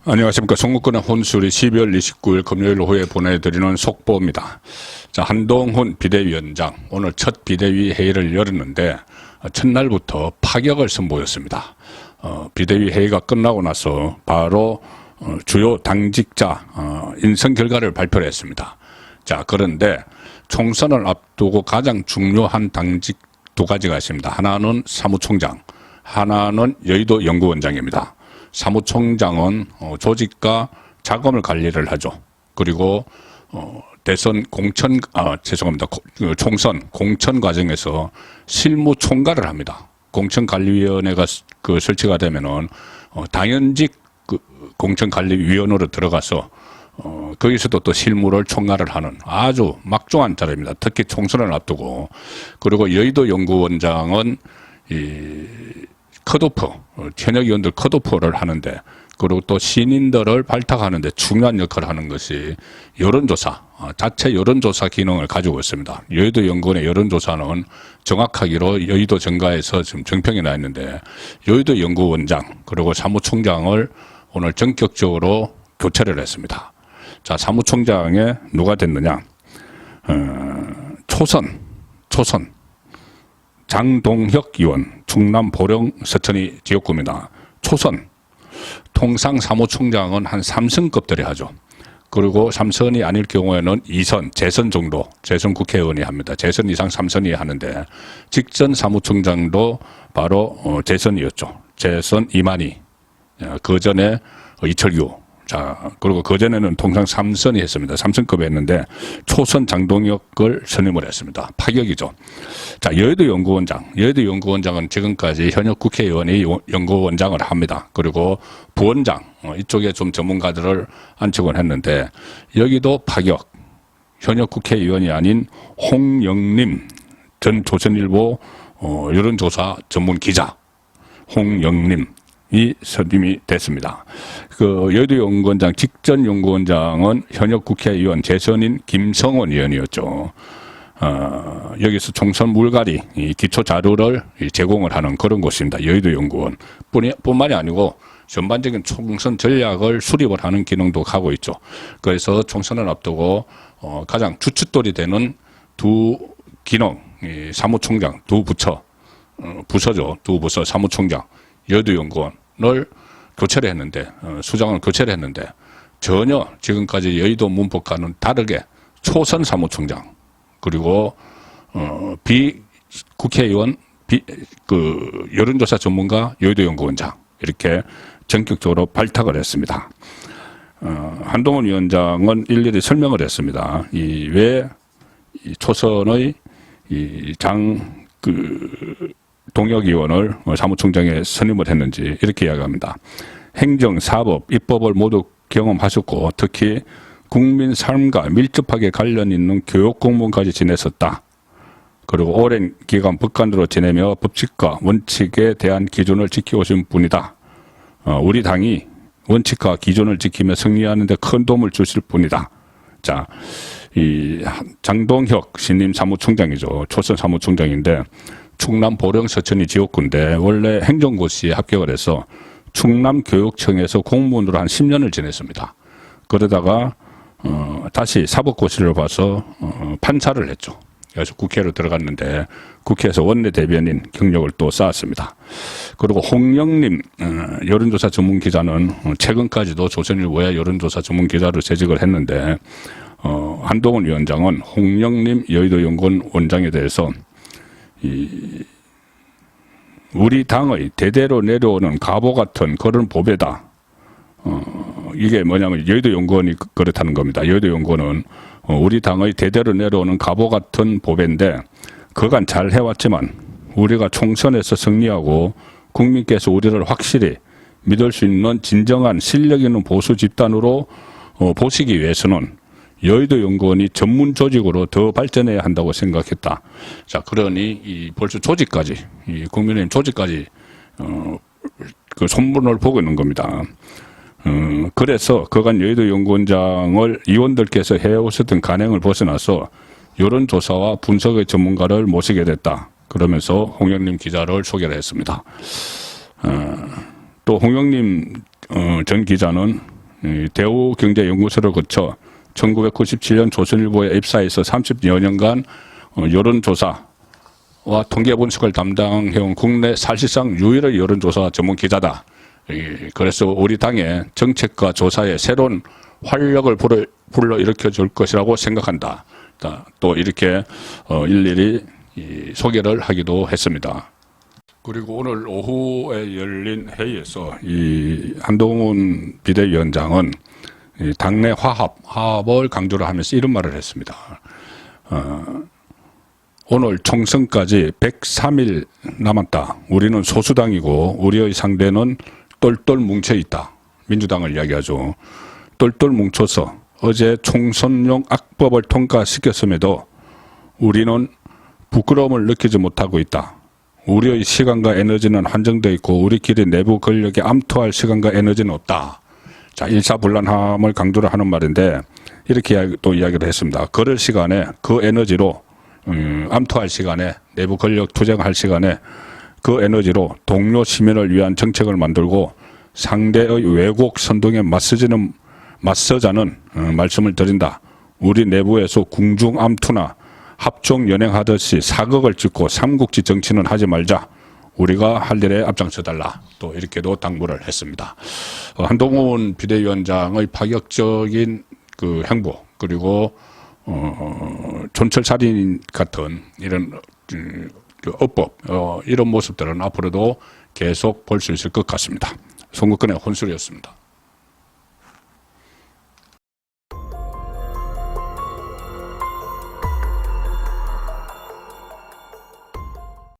안녕하십니까. 송국근의 혼술이 12월 29일 금요일 오후에 보내드리는 속보입니다. 자, 한동훈 비대위원장 오늘 첫 비대위 회의를 열었는데 첫날부터 파격을 선보였습니다. 비대위 회의가 끝나고 나서 바로 주요 당직자 인선 결과를 발표를 했습니다. 자, 그런데 총선을 앞두고 가장 중요한 당직 두 가지가 있습니다. 하나는 사무총장, 하나는 여의도 연구원장입니다. 사무총장은 조직과 자금을 관리를 하죠. 그리고 대선 총선 공천 과정에서 실무 총괄을 합니다. 공천관리위원회가 설치가 되면은 당연직 공천관리위원으로 들어가서 거기서도 또 실무를 총괄을 하는 아주 막중한 자리입니다. 특히 총선을 앞두고. 그리고 여의도 연구원장은 컷오프, 현역 의원들 컷오프를 하는데, 그리고 또 신인들을 발탁하는데 중요한 역할을 하는 것이 여론조사, 자체 여론조사 기능을 가지고 있습니다. 여의도 연구원의 여론조사는 정확하기로 여의도 정가에서 지금 정평이 나 있는데, 여의도 연구원장, 그리고 사무총장을 오늘 전격적으로 교체를 했습니다. 자, 사무총장에 누가 됐느냐? 초선. 장동혁 의원, 충남 보령 서천이 지역구입니다. 초선. 통상 사무총장은 한 3선급들이 하죠. 그리고 3선이 아닐 경우에는 2선, 재선 정도, 재선 국회의원이 합니다. 재선 이상 3선이 하는데, 직전 사무총장도 바로 재선이었죠. 재선 이만희, 그 전에 이철규. 자, 그리고 그전에는 통상 3선이 했습니다. 3선급에 했는데 초선 장동혁을 선임을 했습니다. 파격이죠. 자, 여의도 연구원장은 지금까지 현역 국회의원이 연구원장을 합니다. 그리고 부원장, 이쪽에 좀 전문가들을 안치곤 했는데, 여기도 파격. 현역 국회의원이 아닌 홍영림 전 조선일보 여론조사 전문 기자 홍영림이 선임이 됐습니다. 여의도 연구원장, 직전 연구원장은 현역 국회의원 재선인 김성원 의원이었죠. 여기서 총선 물갈이, 기초 자료를 제공을 하는 그런 곳입니다. 여의도 연구원. 뿐만이 아니고 전반적인 총선 전략을 수립을 하는 기능도 하고 있죠. 그래서 총선을 앞두고 가장 주춧돌이 되는 두 기능, 사무총장, 두 부서죠. 두 부서 사무총장, 여의도 연구원을 교체를 했는데, 수장을 교체를 했는데, 전혀 지금까지 여의도 문법과는 다르게 초선 사무총장, 그리고 국회의원, 여론조사 전문가, 여의도 연구원장, 이렇게 전격적으로 발탁을 했습니다. 한동훈 위원장은 일일이 설명을 했습니다. 왜 초선의 동혁 의원을 사무총장에 선임을 했는지 이렇게 이야기합니다. 행정, 사법, 입법을 모두 경험하셨고, 특히 국민 삶과 밀접하게 관련 있는 교육 공무원까지 지냈었다. 그리고 오랜 기간 법관으로 지내며 법칙과 원칙에 대한 기준을 지켜오신 분이다. 우리 당이 원칙과 기준을 지키며 승리하는 데 큰 도움을 주실 분이다. 자, 이 장동혁 신임 사무총장이죠. 초선 사무총장인데, 충남 보령 서천이 지역구인데, 원래 행정고시에 합격을 해서 충남교육청에서 공무원으로 한 10년을 지냈습니다. 그러다가 다시 사법고시를 봐서 판사를 했죠. 그래서 국회로 들어갔는데, 국회에서 원내대변인 경력을 또 쌓았습니다. 그리고 홍영림 여론조사 전문기자는 최근까지도 조선일보의 여론조사 전문기자로 재직을 했는데, 한동훈 위원장은 홍영림 여의도 연구원 원장에 대해서 우리 당의 대대로 내려오는 가보 같은 그런 보배다. 이게 뭐냐면 여의도 연구원이 그렇다는 겁니다. 여의도 연구원은 우리 당의 대대로 내려오는 가보 같은 보배인데, 그간 잘 해왔지만 우리가 총선에서 승리하고 국민께서 우리를 확실히 믿을 수 있는 진정한 실력 있는 보수 집단으로 보시기 위해서는 여의도 연구원이 전문 조직으로 더 발전해야 한다고 생각했다. 자, 그러니 벌써 조직까지, 국민의힘 조직까지 손문을 보고 있는 겁니다. 그래서 그간 여의도 연구원장을 의원들께서 해오셨던 간행을 벗어나서 여론조사와 분석의 전문가를 모시게 됐다. 그러면서 홍영림 기자를 소개를 했습니다. 또 홍영림 전 기자는 대우경제연구소를 거쳐 1997년 조선일보에 입사해서 30여 년간 여론조사와 통계 분석을 담당해온 국내 사실상 유일의 여론조사 전문 기자다. 그래서 우리 당의 정책과 조사에 새로운 활력을 불러일으켜 줄 것이라고 생각한다. 또 이렇게 일일이 소개를 하기도 했습니다. 그리고 오늘 오후에 열린 회의에서 이 한동훈 비대위원장은 당내 화합을 강조를 하면서 이런 말을 했습니다. 오늘 총선까지 103일 남았다. 우리는 소수당이고 우리의 상대는 똘똘 뭉쳐 있다. 민주당을 이야기하죠. 똘똘 뭉쳐서 어제 총선용 악법을 통과시켰음에도 우리는 부끄러움을 느끼지 못하고 있다. 우리의 시간과 에너지는 한정되어 있고 우리끼리 내부 권력에 암투할 시간과 에너지는 없다. 자, 일사불란함을 강조를 하는 말인데 이렇게 또 이야기를 했습니다. 그럴 시간에 그 에너지로 암투할 시간에 내부 권력 투쟁할 시간에 그 에너지로 동료 시민을 위한 정책을 만들고 상대의 왜곡 선동에 맞서자는 말씀을 드린다. 우리 내부에서 궁중 암투나 합종 연행하듯이 사극을 찍고 삼국지 정치는 하지 말자. 우리가 할 일에 앞장서달라. 또 이렇게도 당부를 했습니다. 한동훈 비대위원장의 파격적인 그 행보 그리고 촌철살인 같은 이런 그 어법 이런 모습들은 앞으로도 계속 볼 수 있을 것 같습니다. 송국근의 혼술이었습니다.